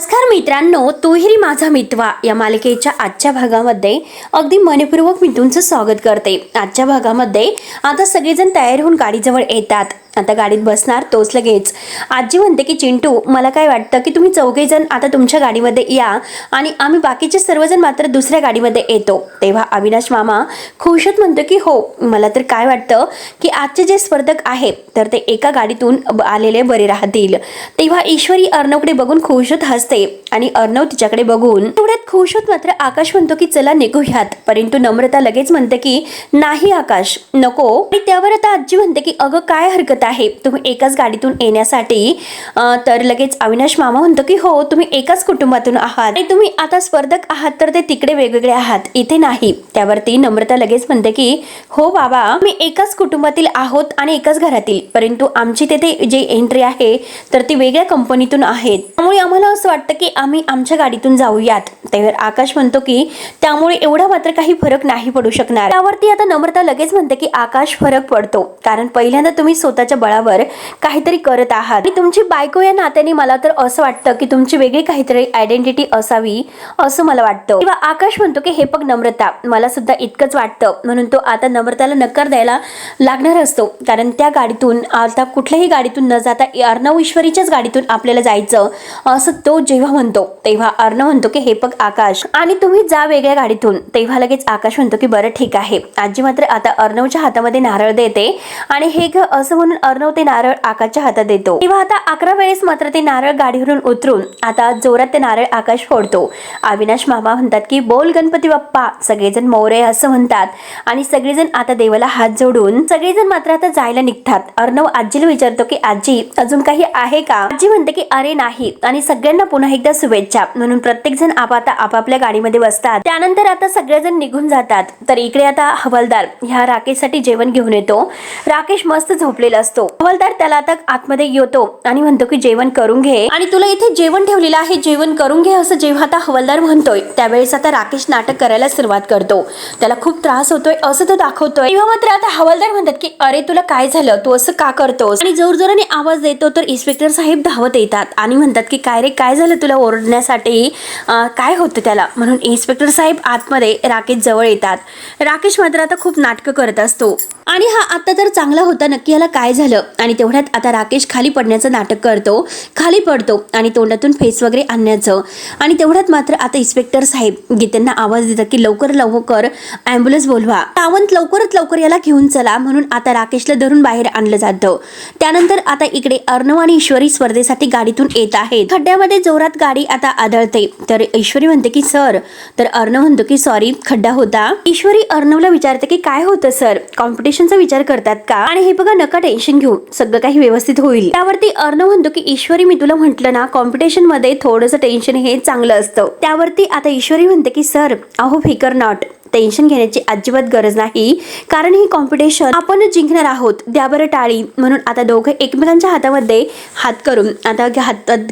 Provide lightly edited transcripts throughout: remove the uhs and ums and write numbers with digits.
नमस्कार मित्रांनो, तूही माझा मितवा या मालिकेच्या आजच्या भागामध्ये अगदी मनपूर्वक मी तुमचं स्वागत करते। आजच्या भागामध्ये आता सगळेजण तयार होऊन गाडीजवळ येतात। आता गाडीत बसणार तोच लगेच आजी म्हणते की चिंटू, मला काय वाटतं की तुम्ही चौघे जण आता तुमच्या गाडीमध्ये या आणि आम्ही बाकीचे सर्वजण मात्र दुसऱ्या गाडीमध्ये येतो। तेव्हा अविनाश मामा खुशात म्हणतो की हो, मला तर काय वाटतं की आजचे जे स्पर्धक आहेत तर ते एका गाडीतून आलेले बरे राहतील। तेव्हा ईश्वरी अर्णवकडे बघून खुशात हसते आणि अर्णव तिच्याकडे बघून तेवढ्यात खुशात मात्र आकाश म्हणतो की चला निघूयात, परंतु नम्रता लगेच म्हणते की नाही आकाश नको। आणि त्यावर आता आजी म्हणते की अगं काय हरकत आहे तुम्ही एकाच गाडीतून येण्यासाठी। तर लगेच अविनाश मामा म्हणतो की हो, तुम्ही एकाच कुटुंबातून आहात आणि तुम्ही आता स्पर्धक आहात तर ते तिकडे वेगवेगळे आहात, इथे नाही। त्यावरती नम्रता लगेच म्हणते की हो बाबा, मी एकाच कुटुंबातील आहोत आणि एकाच घरातील, परंतु आमची तेथे जे एंट्री आहे तर ती वेगळ्या कंपनीतून आहेत, त्यामुळे आम्हाला असं वाटतं की आम्ही आमच्या गाडीतून जाऊयात। त्यावर आकाश म्हणतो की त्यामुळे एवढा मात्र काही फरक नाही पडू शकणार। त्यावरती आता नम्रता लगेच म्हणते की आकाश फरक पडतो, कारण पहिल्यांदा तुम्ही स्वतःच्या बळावर काहीतरी करत आहात आणि तुमची बायको या नात्याने मला तर असं वाटतं की तुमची वेगळी काहीतरी आयडेंटिटी असावी असं मला वाटतं। किंवा आकाश म्हणतो की हे बघ नम्रता, मला सुद्धा इतकंच वाटतं, म्हणून तो आता नम्रताला नकार द्यायला लागणार असतो, कारण त्या गाडीतून आता कुठल्याही गाडीतून न जाता अर्णव ईश्वरीच्याच गाडीतून आपल्याला जायचं असं तो जेव्हा म्हणतो तेव्हा अर्णव म्हणतो की हे बघ आकाश, आणि तुम्ही जा वेगळ्या गाडीतून। तेव्हा लगेच आकाश म्हणतो की बरं ठीक आहे। आजी मात्र आता अर्णवच्या हातामध्ये नारळ देते आणि हे घ असं म्हणून अर्णव ते नारळ आकाशच्या हातात देतो। तेव्हा आता 11 वेळेस मात्र ते नारळ गाडीवरून उतरून आता जोरात ते नारळ आकाश फोडतो। अविनाश मामा म्हणतात की बोल गणपती बाप्पा, सगळेजण मोरया असं म्हणतात आणि सगळेजण आता देवाला हात जोडून सगळेजण मात्र आता जायला निघतात। अर्णव आजीला विचारतो की आजी अजून काही आहे का? आजी म्हणते की अरे नाही, आणि सगळ्यांना पुन्हा एकदा शुभेच्छा म्हणून प्रत्येक जण आता आपापल्या गाडीमध्ये बसतात। त्यानंतर आता सगळेजण निघून जातात। तर इकडे आता हवालदार ह्या राकेशसाठी जेवण घेऊन येतो। राकेश मस्त झोपलेला असतो। हवालदार त्याला आता आतमध्ये येतो आणि म्हणतो की जेवण करून घे, आणि तुला इथे जेवण ठेवलेलं आहे, जेवण करून घे असं जेव्हा आता हवालदार म्हणतोय त्यावेळेस आता राकेश नाटक करायला सुरुवात करतो। त्याला खूप त्रास होतोय असं तो दाखवतोय। तेव्हा मात्र आता हवालदार म्हणतात की अरे तुला काय झालं, तू असं का करतोस? आणि जोरजोराने आवाज देतो तर इन्स्पेक्टर साहेब धावत येतात आणि म्हणतात की काय रे, काय झालं तुला ओरडण्यासाठी, काय होतं त्याला? म्हणून इन्स्पेक्टर साहेब आतमध्ये राकेश जवळ येतात। राकेश मात्र आता खूप नाटकं करत असतो आणि हा आता तर चांगला होता, नक्की याला काय झालं? आणि तेवढ्यात आता राकेश खाली पडण्याचं नाटक करतो, खाली पडतो आणि तोंडातून फेस वगैरे आणण्याचं। आणि तेवढ्यात मात्र आता इन्स्पेक्टर साहेब गीतांना आवाज देतात की लवकर लवकर ॲम्ब्युलन्स बोलवा, सावंत लवकरात लवकर याला घेऊन चला। म्हणून आता राकेशला धरून बाहेर आणलं जातं। त्यानंतर आता इकडे अर्णव आणि ईश्वरी स्पर्धेसाठी गाडीतून येत आहेत। खड्ड्यामध्ये जोरात गाडी आता आदळते तर ईश्वरी म्हणते की सर, तर अर्णव म्हणतो की सॉरी खड्डा होता। ईश्वरी अर्णवला विचारते की काय होतं सर, कॉम्पिटिशनचा विचार करतात का? आणि हे बघा नका टेन्शन घेऊ, सगळं काही व्यवस्थित होईल। त्यावरती अर्णव म्हणतो की ईश्वरी मी तुला म्हटलं ना, कॉम्पिटिशन मध्ये थोडंसं टेन्शन हे चांगलं असतं। त्यावरती आता ईश्वरी म्हणते की सर अहो फिकर नॉट, टेन्शन घेण्याची अजिबात गरज नाही, कारण ही कॉम्पिटिशन आपणच जिंकणार आहोत, द्या बरं टाळी। म्हणून आता दोघे एकमेकांच्या हातामध्ये हात करून आता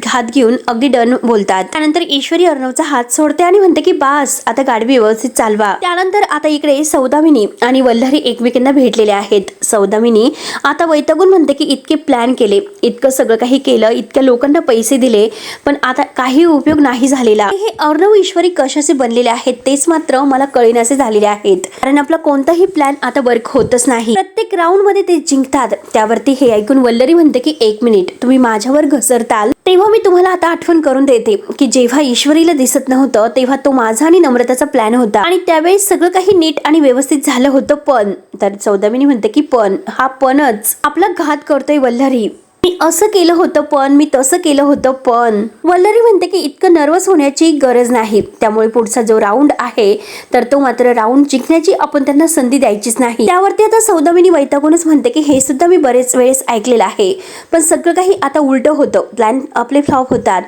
हात घेऊन अगदी डन बोलतात। त्यानंतर ईश्वरी अर्णवचा हात सोडते आणि म्हणते की बास, आता गाडी व्यवस्थित चालवा। त्यानंतर आता इकडे सौदामिनी आणि वल्लरी एकमेकांना भेटलेले आहेत। सौदामिनी आता वैतागून म्हणते की इतके प्लॅन केले, इतकं सगळं काही केलं, इतक्या लोकांना पैसे दिले, पण आता काही उपयोग नाही झालेला। हे अर्णव ईश्वरी कशाचे बनलेले आहेत तेच मात्र मला कळेनासे झालेले आहेत, कारण आपला कोणताही प्लॅन आता वर्क होतच नाही। प्रत्येक राऊंड मध्ये ते जिंकतात। त्यावरती हे ऐकून वल्लरी म्हणते की एक मिनिट, तुम्ही माझ्यावर घसरताल तेव्हा मी तुम्हाला आता आठवण करून देते की जेव्हा ईश्वरीला दिसत नव्हतं तेव्हा तो माझा आणि नम्रताचा प्लॅन होता आणि त्यावेळेस सगळं काही नीट आणि व्यवस्थित झालं होतं। पण तर सौदामिनी म्हणते की पण हा पणच आपला घात करतोय वल्लरी, मी असं केलं होतं पण, मी तसं केलं होतं पण। वल्लरी म्हणते की इतकं नर्वस होण्याची गरज नाही, त्यामुळे पुढचा जो राऊंड आहे तर तो मात्र राऊंड जिंकण्याची आपण त्यांना संधी द्यायचीच नाही। त्यावरती आता सौदामिनी वैतागूनच म्हणते की हे सुद्धा मी बरेच वेळेस ऐकलेलं आहे, पण सगळं काही आता उलट होतं, प्लॅन आपले फ्लॉप होतात,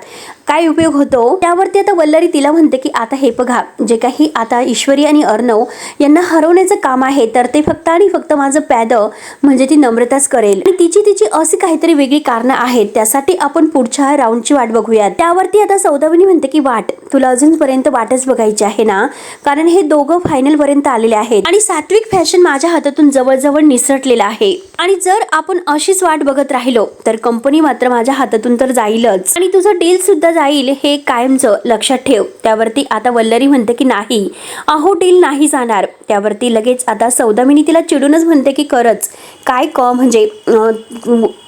काय उपयोग होतो? त्यावरती आता वल्लरी तिला म्हणते की आता हे बघा, जे काही आता ईश्वरी आणि अर्णव यांना हरवण्याचं काम आहे तर ते फक्त आणि फक्त माझं पॅद म्हणजे ती नम्रताच करेल, आणि तिची अशी काहीतरी वेगळी कारणं आहेत, त्यासाठी आपण पुढच्या राऊंडची वाट बघूयात। त्यावरती आता सौदामिनी म्हणते की वाट, तुला अजूनपर्यंत वाटच बघायची आहे ना, कारण हे दोघं फायनल पर्यंत आलेले आहेत आणि सात्विक फॅशन माझ्या हातातून जवळजवळ निसटलेला आहे आणि जर आपण अशीच वाट बघत राहिलो तर कंपनी मात्र माझ्या हातातून तर जाईलच आणि तुझं डील सुद्धा जाईल हे कायमचं लक्षात ठेव. त्यावरती आता वल्लरी म्हणते की नाही, अहो डील नाही जाणार. त्यावरती लगेच आता सौदामिनी तिला चिडूनच म्हणते की खरंच काय म्हणजे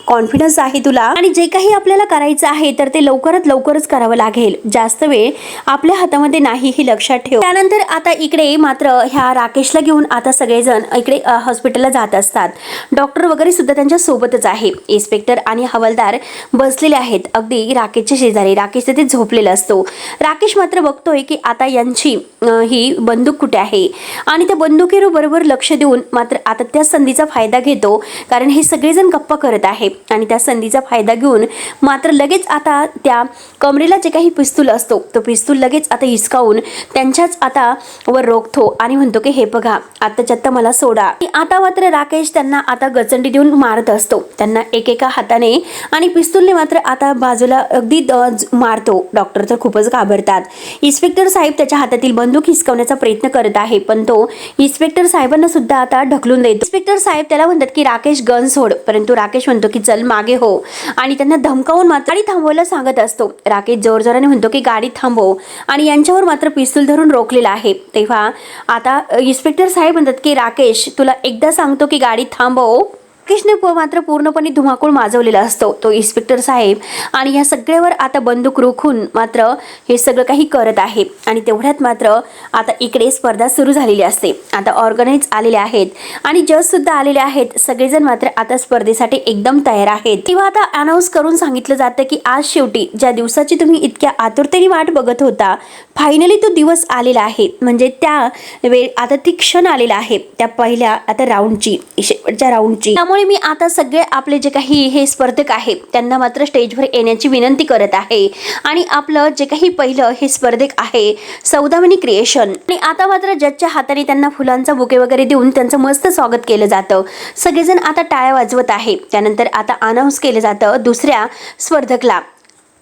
कॉन्फिडन्स आहे तुला आणि जे काही आपल्याला करायचं आहे तर ते लवकरच करावं लागेल. जास्त वेळ आपल्या हातामध्ये नाही हे लक्षात ठेव. त्यानंतर आता इकडे मात्र ह्या राकेशला घेऊन आता सगळेजण इकडे हॉस्पिटलला जात असतात. डॉक्टर वगैरे सुद्धा त्यांच्या सोबतच आहे. इन्स्पेक्टर आणि हवालदार बसलेले आहेत अगदी राकेशच्या शेजारी. राकेश तिथे झोपलेला असतो. राकेश मात्र बघतोय की आता यांची ही बंदूक कुठे आहे आणि त्या बंदुकीबरोबर लक्ष देऊन मात्र आता त्या संधीचा फायदा घेतो, कारण हे सगळेजण गप्पा करत आहे आणि त्या संधीचा फायदा घेऊन मात्र लगेच आता त्या कमरेला जे काही पिस्तूल असतो तो पिस्तूल लगेच आता हिसकावून त्यांच्याच आता वर रोखतो आणि म्हणतो की हे बघा आत्ताच्या आत्ता मला सोडा. आता मात्र राकेश त्यांना आता गचंडी देऊन मारत असतो. त्यांना एकेका हाताने आणि पिस्तूलने मात्र आता बाजूला अगदी मारतो. डॉक्टर तर खूपच घाबरतात. इन्स्पेक्टर साहेब त्याच्या हातातील बंदूक हिसकावण्याचा प्रयत्न करत आहे पण तो इन्स्पेक्टर साहेबांना सुद्धा आता ढकलून देतो. इन्स्पेक्टर साहेब त्याला म्हणतात की राकेश गन सोड, परंतु राकेश म्हणतो की चल मागे हो आणि त्यांना धमकावून मात्र गाडी थांबवायला सांगत असतो. राकेश जोरजोराने म्हणतो की गाडी थांबव आणि यांच्यावर मात्र पिस्तूल धरून रोखलेला आहे. तेव्हा आता इन्स्पेक्टर साहेब म्हणतात की राकेश तुला एकदा सांगतो की गाडी थांबव. राकेशने मात्र पूर्णपणे धुमाकूळ माजवलेला असतो तो इन्स्पेक्टर साहेब आणि या सगळ्यावर आता बंदूक रोखून मात्र हे सगळं काही करत आहे. आणि तेवढ्यात मात्र आता इकडे स्पर्धा सुरू झालेली असते. आता ऑर्गनाइज आलेले आहेत आणि जज सुद्धा आलेले आहेत. सगळेजण मात्र आता स्पर्धेसाठी एकदम तयार आहेत. तेव्हा आता अनाऊन्स करून सांगितलं जातं की आज शेवटी ज्या दिवसाची तुम्ही इतक्या आतुरतेने वाट बघत होता फायनली तो दिवस आलेला आहे. म्हणजे त्या वेळ आता ती क्षण आलेला आहे त्या पहिल्या आता राऊंडची, शेवटच्या राऊंडची. त्यामुळे मी आता सगळे आपले जे काही हे स्पर्धक आहेत त्यांना मात्र स्टेजवर येण्याची विनंती करत आहे. आणि आपलं जे काही पहिलं हे स्पर्धक आहे सौदामिनी क्रिएशन आणि आता मात्र जजच्या हाताने त्यांना फुलांचा बुके वगैरे देऊन त्यांचं मस्त स्वागत केलं जातं. सगळेजण आता टाळ्या वाजवत आहे. त्यानंतर आता अनाऊन्स केलं जातं दुसऱ्या स्पर्धकला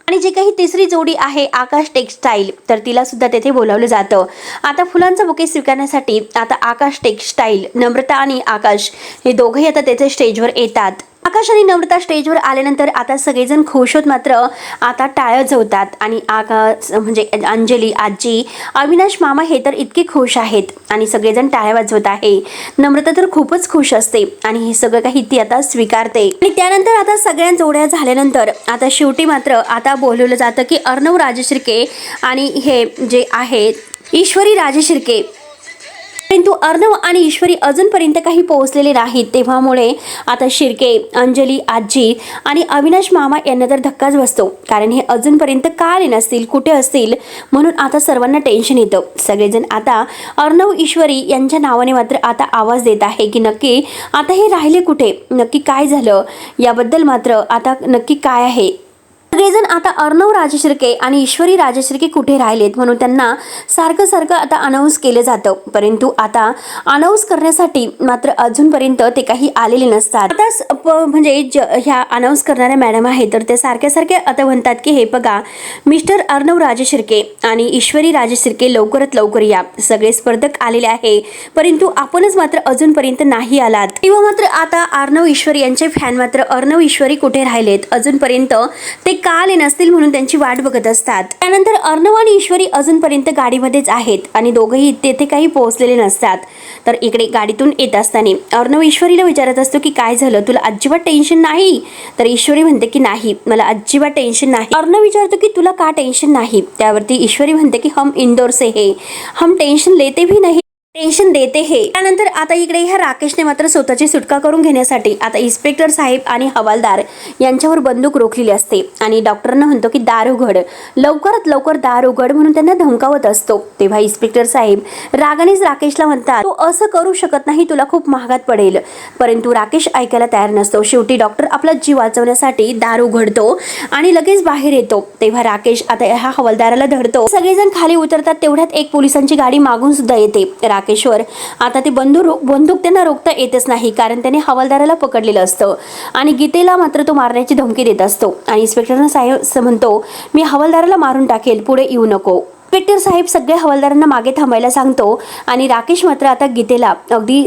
आणि जे काही तिसरी जोडी आहे आकाश टेक्सटाईल तर तिला सुद्धा तेथे बोलावलं जातं. आता फुलांचा बुके स्वीकारण्यासाठी आता आकाश टेक्सटाईल, नम्रता आणि आकाश हे दोघंही आता तेथे स्टेजवर येतात. आकाश आणि नम्रता स्टेजवर आल्यानंतर आता सगळेजण खुश होत मात्र आता टाळ्या वाजवतात आणि आकाश म्हणजे अंजली, आजी, अविनाश मामा हे तर इतके खुश आहेत आणि सगळेजण टाळ्या वाजवत आहे. नम्रता तर खूपच खुश असते आणि हे सगळं काही ती आता स्वीकारते. आणि त्यानंतर आता सगळ्या जोड्या झाल्यानंतर आता शेवटी मात्र आता बोलवलं जातं की अर्णव राजशिर्के आणि हे जे आहेत ईश्वरी राजशिर्के, परंतु अर्णव आणि ईश्वरी अजूनपर्यंत काही पोहोचलेले नाहीत. तेव्हामुळे आता शिर्के, अंजली, आजी आणि अविनाश मामा यांना तर धक्काच बसतो, कारण हे अजूनपर्यंत का आले नसतील, कुठे असतील, म्हणून आता सर्वांना टेन्शन येतं. सगळेजण आता अर्णव, ईश्वरी यांच्या नावाने मात्र आता आवाज देत आहे की नक्की आता हे राहिले कुठे, नक्की काय झालं, याबद्दल मात्र आता नक्की काय आहे. सगळेजण आता अर्णव राजशिर्के आणि ईश्वरी राजशिर्के कुठे राहिलेत म्हणून त्यांना सारखं आता अनाऊन्स केलं जातं. परंतु आता अनाऊन्स करण्यासाठी मात्र अजूनपर्यंत ते काही आलेले नसतात. आता म्हणजे ह्या अनाऊन्स करणाऱ्या मॅडम आहेत तर ते सारख्या आता म्हणतात की हे बघा मिस्टर अर्णव राजशिर्के आणि ईश्वरी राजशिर्के लवकर या. सगळे स्पर्धक आलेले आहे परंतु आपणच मात्र अजूनपर्यंत नाही आलात. तेव्हा मात्र आता अर्णव, ईश्वरी यांचे फॅन मात्र अर्णव, ईश्वरी कुठे राहिलेत, अजूनपर्यंत ते का आले नसतील म्हणून त्यांची वाट बघत असतात. त्यानंतर अर्णव आणि ईश्वरी अजूनपर्यंत गाडीमध्येच आहेत आणि दोघंही तेथे काही पोहोचलेले नसतात. तर इकडे गाडीतून येत असताना अर्णव ईश्वरीला विचारत असतो की काय झालं, तुला अजिबात टेन्शन नाही. तर ईश्वरी म्हणते की नाही, मला अजिबात टेन्शन नाही. अर्णव विचारतो की तुला का टेन्शन नाही. त्यावरती ईश्वरी म्हणते की हम इंदौर से है, हम टेन्शन लेते भी नहीं, टेन्शन देते हे. त्यानंतर आता इकडे ह्या राकेशने मात्र स्वतःची सुटका करून घेण्यासाठी आता इन्स्पेक्टर साहेब आणि हवालदार यांच्यावर बंदूक रोखलेली असते आणि डॉक्टरांना म्हणतो की दार उघड, लवकर दार उघड म्हणून त्यांना धमकावत असतो. तेव्हा इन्स्पेक्टर साहेब रागानेच राकेशला म्हणतात तू असं करू शकत नाही, तुला खूप महागात पडेल. परंतु राकेश ऐकायला तयार नसतो. शेवटी डॉक्टर आपला जीव वाचवण्यासाठी दार उघडतो आणि लगेच बाहेर येतो. तेव्हा राकेश आता ह्या हवालदाराला धरतो. सगळेजण खाली उतरतात. तेवढ्यात एक पोलिसांची गाडी मागून सुद्धा येते. राकेशवर आता ते बंदूक त्यांना रोखता येतच नाही, कारण त्याने हवालदाराला पकडलेलं असतं आणि गीतेला मात्र तो मारण्याची धमकी देत असतो आणि इन्स्पेक्टर साहेब म्हणतो मी हवालदाराला मारून टाकेल, पुढे येऊ नको. इन्स्पेक्टर साहेब सगळ्या हवालदारांना मागे थांबायला सांगतो आणि राकेश मात्र आता गीतेला अगदी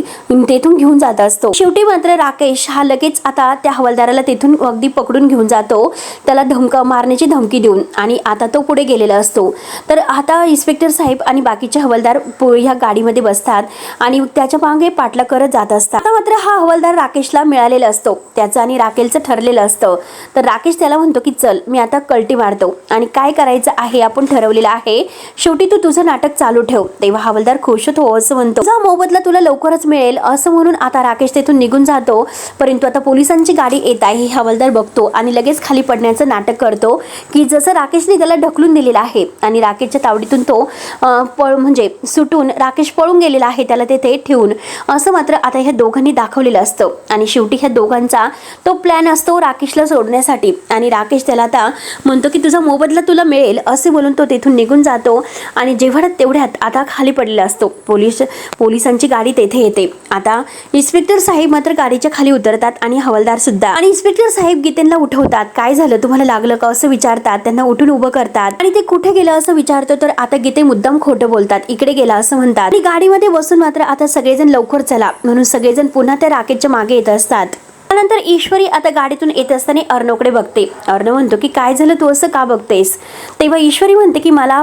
तेथून घेऊन जात असतो। शेवटी मात्र राकेश हा लगेच आता त्या हवालदाराला तेथून अगदी पकडून घेऊन जातो, त्याला मारण्याची धमकी देऊन, आणि आता तो पुढे गेलेला असतो। तर आता इन्स्पेक्टर साहेब आणि बाकीचे हवालदार ह्या गाडीमध्ये बसतात आणि त्याच्या मागे पाठलाग करत जात असतात। आता मात्र हा हवालदार राकेशला मिळालेला असतो, त्याचं आणि राकेलचं ठरलेलं असतं। तर राकेश त्याला म्हणतो की चल मी आता कल्टी मारतो आणि काय करायचं आहे आपण ठरवलेलं आहे, शेवटी तू तुझं नाटक चालू ठेव। तेव्हा हवालदार खुश होतो, असं म्हणतो तुझा मोबदला तुला लवकरच मिळेल, असं म्हणून आता राकेश तेथून निघून जातो। परंतु आता पोलिसांची गाडी येत आहे हे हवालदार बघतो आणि लगेच खाली पडण्याचं नाटक करतो की जसं राकेशने त्याला ढकलून दिलेलं आहे आणि राकेशच्या तावडीतून तो म्हणजे सुटून राकेश पळून गेलेला आहे, त्याला तेथे ठेवून, असं मात्र आता ह्या दोघांनी दाखवलेलं असतं। आणि शेवटी ह्या दोघांचा तो प्लॅन असतो राकेशला सोडण्यासाठी आणि राकेश त्याला आता म्हणतो की तुझा मोबदला तुला मिळेल, असे बोलून तो तेथून निघून जातो। आणि जेवढ्यात तेवढ्यात आता खाली पडलेला असतो, पोलिसांची गाडी तेथे येते। आता इन्स्पेक्टर साहेब मात्र गाडीच्या खाली उतरतात आणि हवालदार सुद्धा, आणि इन्स्पेक्टर साहेब गीतेला उठवतात, काय झालं तुम्हाला लागलं का असं विचारतात, त्यांना उठून उभं करतात आणि ते कुठे गेलं असं विचारतो। तर आता गीते मुद्दाम खोटं बोलतात, इकडे गेला असं म्हणतात। आणि गाडीमध्ये बसून मात्र आता सगळेजण लवकर चला म्हणून सगळेजण पुन्हा त्या राकेशच्या मागे येत असतात। त्यानंतर ईश्वरी आता गाडीतून येत असताना अर्णवकडे बघते। अर्णव म्हणतो की काय झालं तू असं का बघतेस, तेव्हा ईश्वरी म्हणते की मला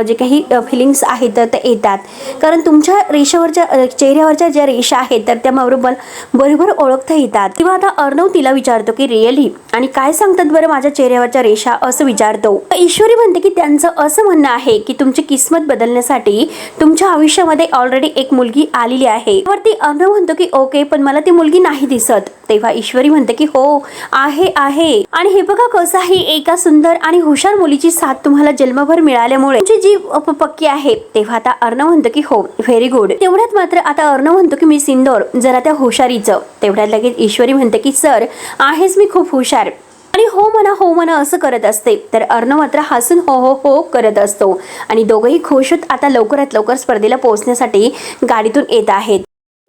जे काही फिलिंग्स आहेत तर ते येतात, कारण तुमच्या रेषावरच्या चेहऱ्यावरच्या ज्या रेषा आहेत तर त्या बरोबर ओळखता येतात। तेव्हा आता अर्णव तिला विचारतो की रिअली, आणि काय सांगतात बरं माझ्या चेहऱ्यावरच्या रेषा, असं विचारतो। ईश्वरी म्हणते की त्यांचं असं म्हणणं आहे की तुमची किस्मत बदलण्यासाठी तुमच्या आयुष्यामध्ये ऑलरेडी एक मुलगी आलेली आहे। वरती अर्णव म्हणतो की ओके, पण मला ती मुलगी नाही दिसत। तेव्हा ईश्वरी म्हणते की हो आहे, आणि हे बघा कसं आहे, एका सुंदर आणि हुशार मुलीची साथ तुम्हाला जन्मभर मिळाल्यामुळे तुमची जी पक्की आहे। तेव्हा आता अर्णव म्हणतो की हो व्हेरी गुड। तेवढ्यात मात्र आता अर्णव म्हणतो की मी सिंदोर जरा त्या हुशारीचं। तेवढ्यात लगेच ईश्वरी म्हणते की सर आहेच मी खूप हुशार, आणि हो म्हणा असं करत असते। तर अर्णव मात्र हसून हो हो हो करत असतो आणि दोघंही खुश होत आता लवकरात लवकर स्पर्धेला पोहोचण्यासाठी गाडीतून येत आहेत।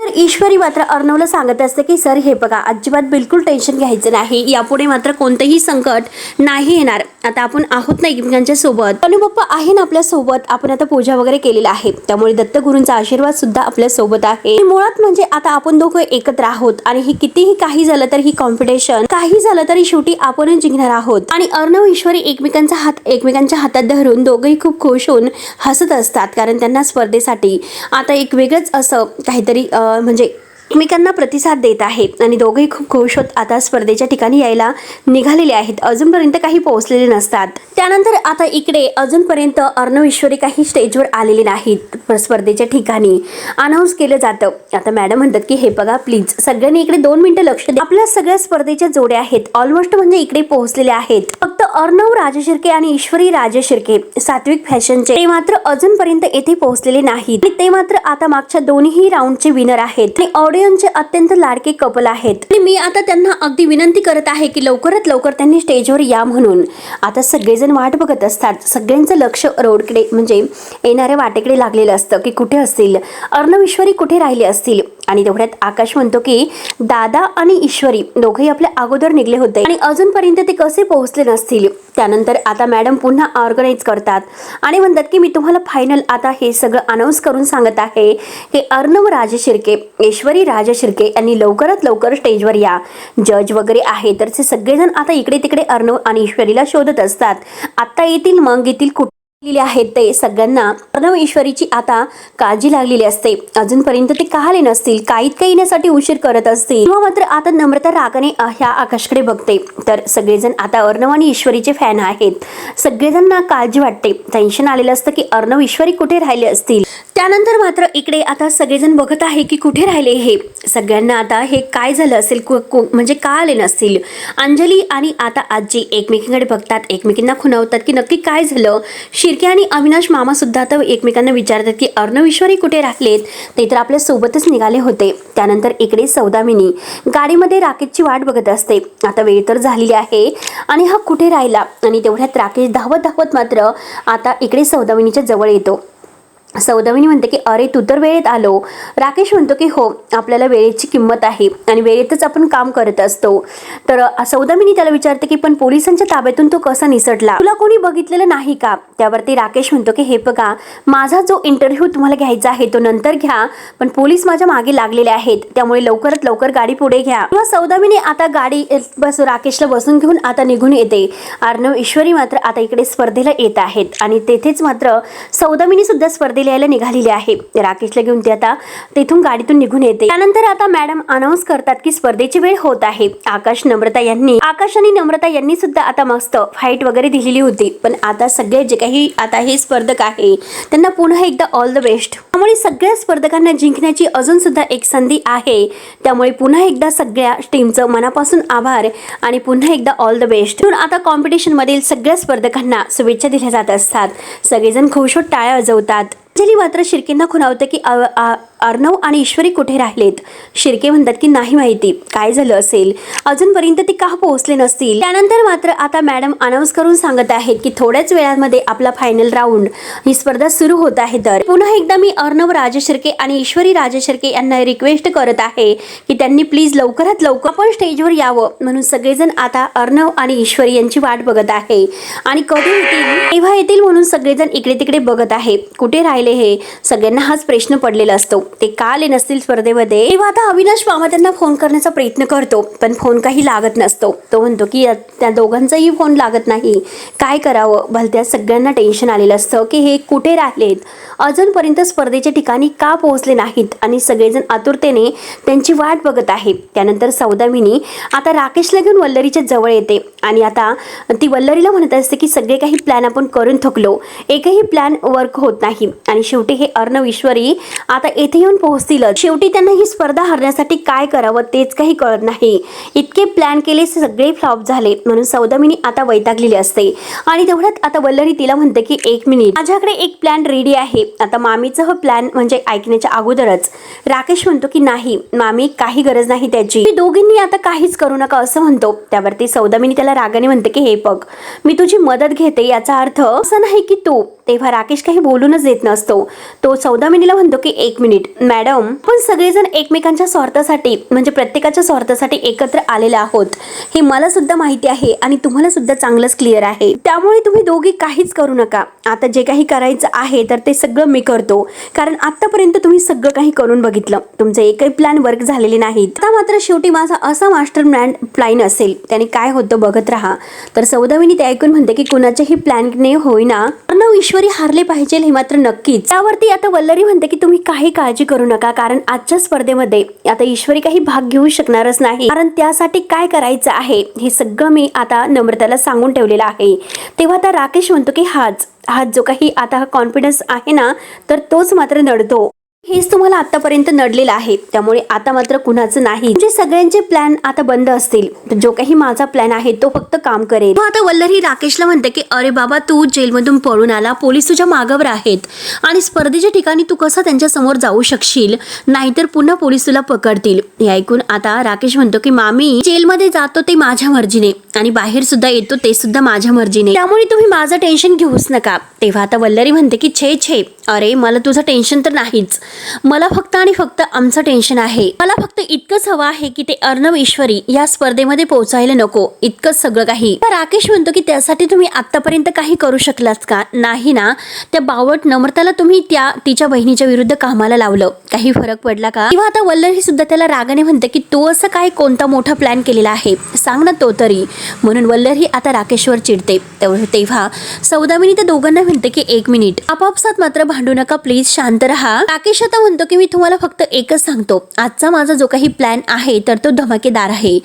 तर ईश्वरी मात्र अर्णवला सांगत असते की सर हे बघा अजिबात बिलकुल टेन्शन घ्यायचं नाही, यापुढे मात्र कोणतेही संकट नाही येणार, आता आपण आहोत ना एकमेकांच्या सोबत, आणि बाप्पा आहे ना आपल्या सोबत, आपण आता पूजा वगैरे केलेला आहे, त्यामुळे दत्तगुरूंचा आशीर्वाद सुद्धा आपल्या सोबत आहे। मुळात म्हणजे आता आपण दोघं एकत्र आहोत आणि ही कितीही काही झालं तर ही कॉम्पिटिशन काही झालं तरी शेवटी आपणच जिंकणार आहोत। आणि अर्णव ईश्वरी एकमेकांच्या हातात धरून दोघंही खूप खुश होऊन हसत असतात, कारण त्यांना स्पर्धेसाठी आता एक वेगळंच असं काहीतरी म्हणजे एकमेकांना प्रतिसाद देत आहेत आणि दोघेही खूप खुश होत आता स्पर्धेच्या ठिकाणी यायला निघालेले आहेत, अजूनपर्यंत काही पोहोचलेले नसतात। त्यानंतर आता इकडे अजूनपर्यंत अर्णव ईश्वरी काही स्टेजवर आलेले नाहीत। स्पर्धेच्या ठिकाणी अनाऊन्स केलं जातं। आता मॅडम म्हणतात की हे बघा प्लीज सगळ्यांनी इकडे 2 मिनिटं लक्ष द्या, आपल्या सगळ्या स्पर्धेच्या जोड्या आहेत ऑलमोस्ट म्हणजे इकडे पोहोचलेले आहेत, फक्त अर्णव राजशिर्के आणि ईश्वरी राजशिर्के सात्विक फॅशनचे ते मात्र अजूनपर्यंत येथे पोहोचलेले नाहीत, आणि ते मात्र आता मागच्या दोन्ही राऊंडचे विनर आहेत आणि ऑडियन्सचे अत्यंत लाडके कपल आहेत। आणि मी आता त्यांना अगदी विनंती करत आहे की लवकरात लवकर त्यांनी स्टेजवर या म्हणून। आता सगळेजण वाट बघत असतात, सगळ्यांचं लक्ष रोडकडे म्हणजे येणाऱ्या वाटेकडे लागलेलं असतं की कुठे असतील अर्णव ईश्वरी, कुठे राहिले असतील। आणि तेवढ्यात आकाश म्हणतो की दादा आणि ईश्वरी दोघेही आपल्या अगोदर निघले होते आणि अजूनपर्यंत ते कसे पोहोचले नसतील। त्यानंतर आता मॅडम पुन्हा ऑर्गनाइज करतात आणि म्हणतात की मी तुम्हाला फायनल आता हे सगळं अनाऊन्स करून सांगत आहे की अर्णव राजशिर्के, ईश्वरी राजशिर्के यांनी लवकरात लवकर स्टेजवर या। जज वगैरे आहे तर ते सगळेजण आता इकडे तिकडे अर्णव आणि ईश्वरीला शोधत असतात, आता येतील मग येतील कुठे आहेत ते सगळ्यांना अर्णव ईश्वरीची आता काळजी लागलेली असते, अजूनपर्यंत ते का आले नसतील, काही येण्यासाठी उशीर करत असतील। किंवा मात्र आता नम्रता रागाने ह्या आकाशकडे बघते, तर सगळेजण आता अर्णव आणि ईश्वरीचे फॅन आहेत, सगळेजणांना काळजी वाटते, टेन्शन आलेलं असतं की अर्णव ईश्वरी कुठे राहिले असतील। त्यानंतर मात्र इकडे आता सगळेजण बघत आहे की कुठे राहिले हे सगळ्यांना, आता हे काय झालं असेल म्हणजे का आले नसतील। अंजली आणि आता आजी एकमेकींकडे बघतात, एकमेकींना खुणावतात की नक्की काय झालं। शिर्के आणि अविनाश मामा सुद्धा आता एकमेकांना विचारतात की अर्णव ईश्वरी कुठे राहिलेत, ते तर आपल्या सोबतच निघाले होते। त्यानंतर इकडे सौदामिनी गाडीमध्ये राकेशची वाट बघत असते, आता वेळ तर झालेली आहे आणि हा कुठे राहिला। आणि तेवढ्यात राकेश धावत मात्र आता इकडे सौदामिनीच्या जवळ येतो सौदामिनी म्हणते की अरे तू तर वेळेत आलो. राकेश म्हणतो की हो, आपल्याला वेळेची किंमत आहे आणि वेळेतच आपण काम करत असतो. तर सौदामिनी त्याला विचारते की पण पोलिसांच्या ताब्यातून तो कसा निसटला, तुला कोणी बघितलेलं नाही का? त्यावरती राकेश म्हणतो की हे बघा, माझा जो इंटरव्ह्यू तुम्हाला घ्यायचा आहे तो नंतर घ्या, पण पोलीस माझ्या मागे लागलेले आहेत, त्यामुळे लवकरात लवकर गाडी पुढे घ्या. किंवा सौदामिनी आता गाडी राकेशला बसून घेऊन आता निघून येते. अर्णव ईश्वरी मात्र आता इकडे स्पर्धेला येत आहेत आणि तेथेच मात्र सौदामिनी सुद्धा स्पर्धेला यायला निघालेली आहे. राकेशला घेऊन ते आता तेथून गाडीतून निघून येते. त्यानंतर आता मॅडम अनाऊन्स करतात की स्पर्धेची वेळ होत आहे. आकाश आणि नम्रता यांनी सुद्धा आता मस्त फाईट वगैरे दिलेली होती, पण आता सगळे जे काही आता हे स्पर्धक आहे त्यांना पुन्हा एकदा ऑल द बेस्ट. त्यामुळे सगळ्या स्पर्धकांना जिंकण्याची अजून सुद्धा एक संधी आहे. त्यामुळे पुन्हा एकदा सगळ्या टीमचं मनापासून आभार आणि पुन्हा एकदा ऑल द बेस्ट. आता कॉम्पिटिशन मधील सगळ्या स्पर्धकांना शुभेच्छा दिल्या जात असतात. सगळेजण खुश होत टाळ्या वाजवतात. अंजली मात्र शिर्केंना खुणावते की अर्णव आणि ईश्वरी कुठे राहिलेत. शिर्के म्हणतात की नाही माहिती, काय झालं असेल, अजूनपर्यंत ते का पोहोचले नसतील. त्यानंतर मात्र आता मॅडम अनाऊन्स करून सांगत आहेत की थोड्याच वेळामध्ये आपला फायनल राऊंड ही स्पर्धा सुरू होत आहे. तर पुन्हा एकदा मी अर्णव राजशिर्के आणि ईश्वरी राजशिर्के यांना रिक्वेस्ट करत आहे की त्यांनी प्लीज लवकरात लवकर आपण स्टेजवर यावं. म्हणून सगळेजण आता अर्णव आणि ईश्वरी यांची वाट बघत आहे आणि कधी येतील तेव्हा येतील म्हणून सगळेजण इकडे तिकडे बघत आहे. कुठे राहिले हे सगळ्यांना हाच प्रश्न पडलेला असतो. ते का आले नसतील स्पर्धेमध्ये. तेव्हा आता अविनाश मामा त्यांना फोन करण्याचा प्रयत्न करतो, पण फोन काही लागत नसतो. तो म्हणतो की त्या दोघांचाही फोन लागत नाही, काय करावं. भलत्या सगळ्यांना टेन्शन आलेलं असतं की हे कुठे राहिलेत, अजूनपर्यंत स्पर्धेच्या ठिकाणी का पोहोचले नाहीत आणि सगळेजण आतुरतेने त्यांची वाट बघत आहे. त्यानंतर सौदामिनी आता राकेशला घेऊन वल्लरीच्या जवळ येते आणि आता ती वल्लरीला म्हणत असते की सगळे काही प्लॅन आपण करून थकलो, एकही प्लॅन वर्क होत नाही आणि शेवटी हे अर्णव ईश्वरी आता येथे येऊन पोहोचतीलच. शेवटी त्यांना ही स्पर्धा हरण्यासाठी काय करावं तेच काही कळत नाही. इतके प्लॅन केले सगळे फ्लॉप झाले. म्हणून सौदामिनी आता वैतागलेली असते आणि तेवढ्यात आता वल्लरी तिला म्हणते की एक मिनिट, माझ्याकडे एक प्लॅन रेडी आहे. आता मामीचं हा प्लॅन म्हणजे ऐकण्याच्या अगोदरच राकेश म्हणतो की नाही मामी, काही गरज नाही त्याची, दोघींनी आता काहीच करू नका असं म्हणतो. त्यावरती सौदामिनी त्याला रागाने म्हणते की हे बघ, मी तुझी मदत घेते याचा अर्थ असं नाही की तू. तेव्हा राकेश काही बोलूनच देत नसतो. तो सौदामिनीला म्हणतो की एक मिनिट मॅडम, पण सगळेजण एकमेकांच्या स्वार्थासाठी म्हणजे प्रत्येकाच्या स्वार्थासाठी एकत्र आलेले आहोत हे मला सुद्धा माहिती आहे आणि तुम्हाला सुद्धा चांगलंच क्लिअर आहे. त्यामुळे तुम्ही दोघी काहीच करू नका. आता जे काही करायचं आहे तर ते सगळं मी करतो, कारण आतापर्यंत तुम्ही सगळं काही करून बघितलं, तुमचे एकही प्लॅन वर्क झालेले नाहीत. आता मात्र शेवटी माझा असा मास्टर प्लॅन असेल त्याने काय होतं बघत राहा. तर सौदामिनी ते ऐकून म्हणते की कुणाच्याही प्लॅनने होईना अर्णव ईश्वरी हारले पाहिजे हे मात्र नक्कीच. त्यावरती आता वल्लरी म्हणते की तुम्ही काही काळजी करू नका, कारण आजच्या स्पर्धेमध्ये आता ईश्वरी काही भाग घेऊ शकणारच नाही, कारण त्यासाठी काय करायचं आहे हे सगळं मी आता नम्रताला सांगून ठेवलेलं आहे. तेव्हा आता राकेश म्हणतो की हाच जो काही आता कॉन्फिडन्स आहे ना तर तोच मात्र नडतो. हेच तुम्हाला आतापर्यंत नडलेलं आहे, त्यामुळे आता मात्र कुणाचं नाही. म्हणजे सगळ्यांचे प्लॅन आता बंद असतील, तर जो काही माझा प्लॅन आहे तो फक्त काम करेल. आता वल्लरी राकेशला म्हणते की अरे बाबा, तू जेलमधून पळून आला, पोलीस तुझ्या मागावर आहेत आणि स्पर्धेच्या ठिकाणी तू कसं त्यांच्या समोर जाऊ शकशील, नाहीतर पुन्हा पोलीस तुला पकडतील. हे ऐकून आता राकेश म्हणतो की मामी, जेलमध्ये जातो ते माझ्या मर्जीने आणि बाहेर सुद्धा येतो ते सुद्धा माझ्या मर्जीने, त्यामुळे तुम्ही माझं टेन्शन घेऊच नका. तेव्हा आता वल्लरी म्हणते की छे, अरे मला तुझं टेन्शन तर नाहीच, मला फक्त आणि फक्त आमचं टेन्शन आहे. मला फक्त इतकंच हवं आहे की ते अर्णव ईश्वरी या स्पर्धेमध्ये पोहोचायला नको, इतकंच सगळं काही. राकेश म्हणतो की त्यासाठी तुम्ही आतापर्यंत काही करू शकलात का? नाही ना. त्या बावट नम्रताला तुम्ही तिच्या बहिणीच्या विरुद्ध कामाला लावलं, काही फरक पडला का? किंवा आता वल्लरी सुद्धा त्याला रागाने म्हणते की तो असं काय कोणता मोठा प्लॅन केलेला आहे, सांग ना तो तरी. म्हणून वल्लरी आता राकेशवर चिडते. तेव्हा सौदामिनी त्या दोघांना म्हणते की एक मिनिट, आपापसात मात्र भांडू नका प्लीज, शांत राहा. राकेश आता म्हणतो की मी तुम्हाला फक्त एकच सांगतो, आजचा माझा जो काही प्लॅन आहे तर तो धमाकेदार आहे.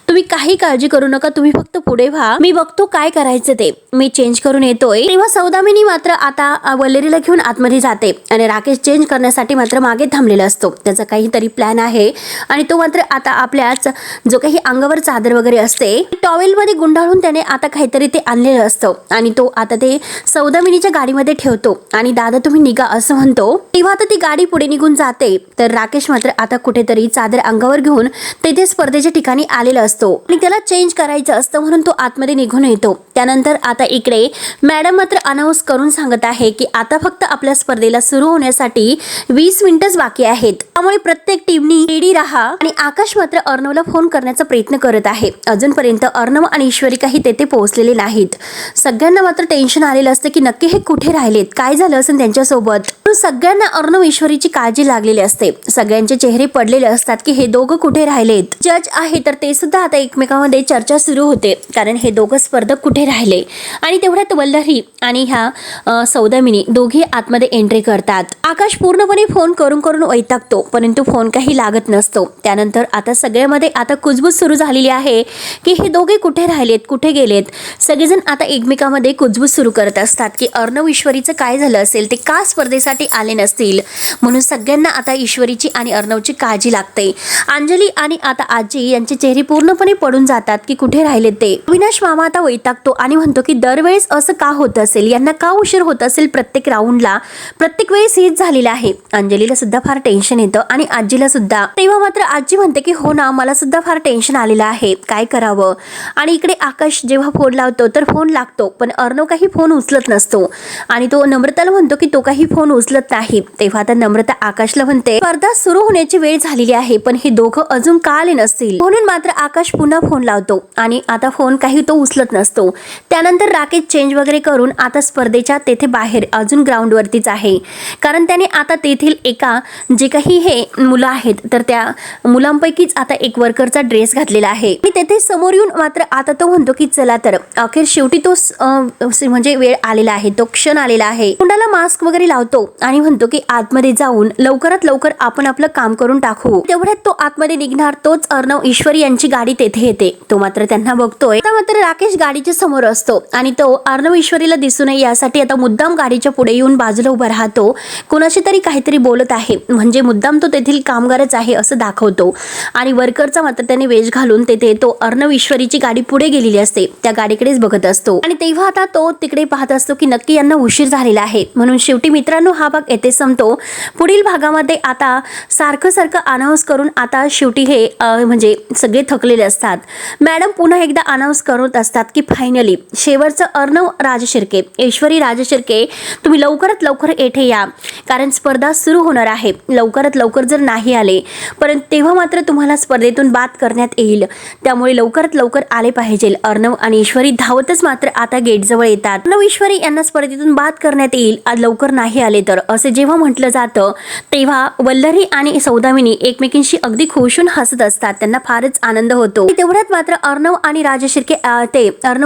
तुम्ही काही काळजी करू नका, तुम्ही फक्त पुढे व्हा, मी बघतो काय करायचं ते, मी चेंज करून येतोय. तेव्हा सौदामिनी मात्र आता वल्लरीला घेऊन आतमध्ये जाते आणि राकेश चेंज करण्यासाठी मात्र मागे थांबलेला असतो. त्याचा काहीतरी प्लॅन आहे आणि तो मात्र आता आपल्याच जो काही अंगावर चादर वगैरे असते टॉवेल मध्ये गुंडाळून त्याने आता काहीतरी ते आणलेलं असतं आणि तो आता ते सौदामिनीच्या गाडीमध्ये ठेवतो आणि दादा तुम्ही निघा असं म्हणतो. तेव्हा आता ती गाडी पुढे निघून जाते तर राकेश मात्र आता कुठेतरी चादर अंगावर घेऊन तेथे स्पर्धेच्या ठिकाणी आलेला असतो आणि त्याला चेंज करायचं असतं म्हणून तो आतमध्ये निघून येतो. त्यानंतर आता इकडे मॅडम मात्र अनाऊन्स करून सांगत आहे की आता फक्त आपल्या स्पर्धेला सुरू होण्यासाठी 20 मिनिटच बाकी आहेत, त्यामुळे प्रत्येक टीमनी रेडी राहा. आणि आकाश मात्र अर्णवला फोन करण्याचा प्रयत्न करत आहे. अजूनपर्यंत अर्णव आणि ईश्वरी काही तेथे पोहोचलेले नाहीत. सगळ्यांना मात्र टेन्शन आलेलं असतं की नक्की हे कुठे राहिलेत, काय झालं असेल त्यांच्यासोबत. सगळ्यांना अर्णव ईश्वरीची काळजी लागलेली असते. सगळ्यांचे चेहरे पडलेले असतात की हे दोघं कुठे राहिलेत. जज आहे तर ते सुद्धा आता एकमेकांमध्ये चर्चा सुरू होते कारण हे दोघं स्पर्धक कुठे राहिले. आणि तेवढ्यात वल्लरी आणि ह्या सौदामिनी दोघे आतमध्ये एंट्री करतात. आकाश पूर्णपणे फोन करून करून वैतागतो परंतु फोन काही लागत नसतो. त्यानंतर आता सगळ्यामध्ये आता कुजबूज सुरू झालेली आहे की हे दोघे कुठे राहिलेत, कुठे गेलेत. सगळेजण आता एकमेकांमध्ये कुजबूज सुरू करत असतात की अर्णव ईश्वरीचं काय झालं असेल, ते का स्पर्धेसाठी आले नसतील. म्हणून सगळ्यांना आता ईश्वरीची आणि अर्णवची काळजी लागते. अंजली आणि आता आजी यांचे चेहरे पूर्णपणे पडून जातात की कुठे राहिलेत ते. अविनाश मामा आता वैतागतो आणि म्हणतो की दरवेळेस असं का होत असेल, यांना का उशीर होत असेल प्रत्येक राऊंडला, प्रत्येक वेळेस हेच झालेलं आहे. अंजलीला सुद्धा फार टेन्शन येतं आणि आजीला सुद्धा. तेव्हा मात्र आजी म्हणते की हो ना, मला सुद्धा फार टेन्शन आलेलं आहे, काय करावं. आणि इकडे आकाश जेव्हा फोन लावतो तर फोन लागतो पण अर्णव काही फोन उचलत नसतो आणि तो नम्रताला म्हणतो की तो काही फोन उचलत नाही. तेव्हा आता नम्रता आकाशला म्हणते स्पर्धा सुरू होण्याची वेळ झालेली आहे पण हे दोघं अजून का आले नसतील. म्हणून मात्र आकाश पुन्हा फोन लावतो आणि आता फोन काही तो उचलत नसतो. त्यानंतर राकेश चेंज वगैरे करून आता स्पर्धेच्या तेथे बाहेर अजून ग्राउंड वरतीच आहे कारण त्याने आता तेथील एका जे काही हे मुलं आहेत तर त्या मुलांपैकीच आता एक वर्करचा ड्रेस घातलेला आहे आणि तेथे समोर येऊन मात्र आता तो म्हणतो की चला तर अखेर शेवटी तो म्हणजे वेळ आलेला आहे, तो क्षण आलेला आहे. तोंडाला मास्क वगैरे लावतो आणि म्हणतो की आतमध्ये जाऊन लवकरात लवकर आपण आपलं काम करून टाकू. तेवढ्यात तो आतमध्ये निघणार तोच अर्णव ईश्वरी यांची गाडी तेथे येते. तो मात्र त्यांना बघतोय. आता मात्र राकेश गाडीच्या समोर असतो आणि तो अर्णव ईश्वरीला दिसू नये यासाठी आता मुद्दाम गाडीच्या पुढे येऊन बाजूला उभा राहतो. कोणाशी तरी काहीतरी बोलत आहे म्हणजे मुद्दाम तो तेथील कामगारच आहे असं दाखवतो. आणि वर्करचा मात्र त्याने वेश घालून तेथे तो अर्णव ईश्वरीची गाडी पुढे गेलेली असते त्या गाडीकडेच बघत असतो. आणि तेव्हा आता तो तिकडे पाहत असतो की नक्की यांना उशीर झालेला आहे. म्हणून शेवटी मित्रांनो हा भाग येथे संपतो. पुढील भागामध्ये आता सारखं अनाऊन्स करून आता शेवटी हे म्हणजे सगळे थकलेले असतात. मॅडम पुन्हा एकदा अनाऊन्स करत असतात की फायनली शेवटचं अर्णव राजशिर्के, ईश्वरी राजशिर्के तुम्ही लवकरात लवकर येथे या कारण स्पर्धा सुरू होणार आहे. लवकरात लवकर जर नाही आले परंतु तेव्हा मात्र तुम्हाला स्पर्धेतून बाद करण्यात येईल, त्यामुळे लवकरात लवकर आले पाहिजे. अर्णव आणि ईश्वरी धावतच मात्र आता गेट जवळ येतात. अर्णव ईश्वरी यांना स्पर्धेतून बाद करण्यात येईल आज लवकर नाही आले तर असे जेव्हा म्हटलं जातं तेव्हा वल्लरी आणि सौदामिनी एकमेकींशी अगदी खुश होऊन हसत असतात. त्यांना फारच आनंद होतो. तेवढ्यात मात्र अर्णव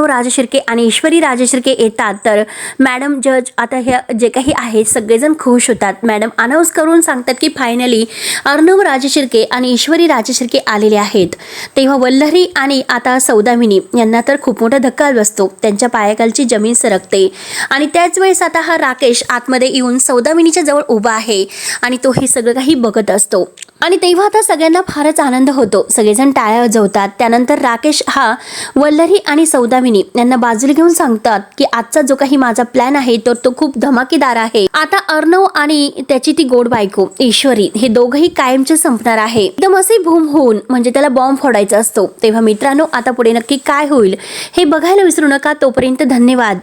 राजशिर्के आणि ईश्वरी राजशिर्के येतात तर मॅडम जज आता हे जे काही आहे सगळेजण खुश होतात. मॅडम अनाऊन्स करून सांगतात की फायनली अर्णव राजशिर्के आणि ईश्वरी राजशिर्के आलेले आहेत. तेव्हा वल्लरी आणि आता सौदामिनी यांना तर खूप मोठा धक्का बसतो. त्यांच्या पायाखालची जमीन सरकते आणि त्याच वेळेस आता हा राकेश आतमध्ये येऊन सौदामिनीच्या जवळ उभा आहे आणि तो हे सगळं काही बघत असतो. आणि तेव्हा आता सगळ्यांना फारच आनंद होतो. सगळेजण टाळ्या वाजवतात. त्यानंतर राकेश हा वल्लरी आणि सौदामिनी यांना बाजूला घेऊन सांगतात की आजचा जो काही माझा प्लॅन आहे तर तो खूप धमाकेदार आहे. आता अर्णव आणि त्याची ती गोड बायको ईश्वरी हे दोघंही कायमचे संपणार आहे. एकदम असे भूम होऊन म्हणजे त्याला बॉम्ब फोडायचा असतो. तेव्हा मित्रांनो आता पुढे नक्की काय होईल हे बघायला विसरू नका. तोपर्यंत धन्यवाद.